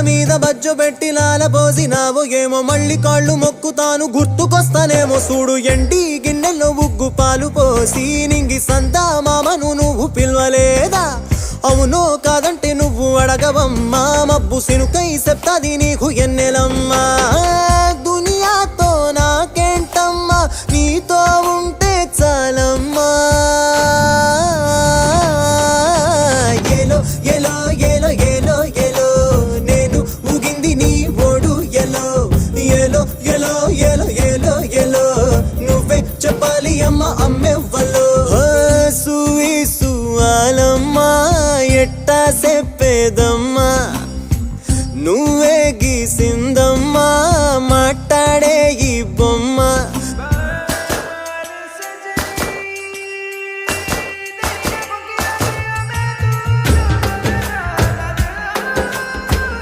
మీద బజ్జు పెట్టి లాల పోసినావు ఏమో మళ్ళీ కాళ్ళు మొక్కుతాను గుర్తుకొస్తానేమో చూడు ఎండి గిన్నెల్లో ఉగ్గు పాలు పోసి నింగి సంతా మామను నువ్వు పిలవలేదా అవునో కాదంటే నువ్వు అడగవమ్మా మబ్బు సినుకై చెప్తాది నీకు ఎన్నెలమ్మా దునియాతో నాకేంటమ్మా నీతో ఉంటే చాలమ్మా ఏలో ఏలో ఏలో ఏలో ఏలో నేను ఊగింది నీ ఓడు ఎలో ఏలో ఏలో ఏలో ఏలో ఏలో నువ్వే చెప్పాలి అమ్మ అమ్మెవ్వలో సువి సువాలమ్మా ఎట్టా చెప్పేదమ్మా నువ్వే గీసిందమ్మా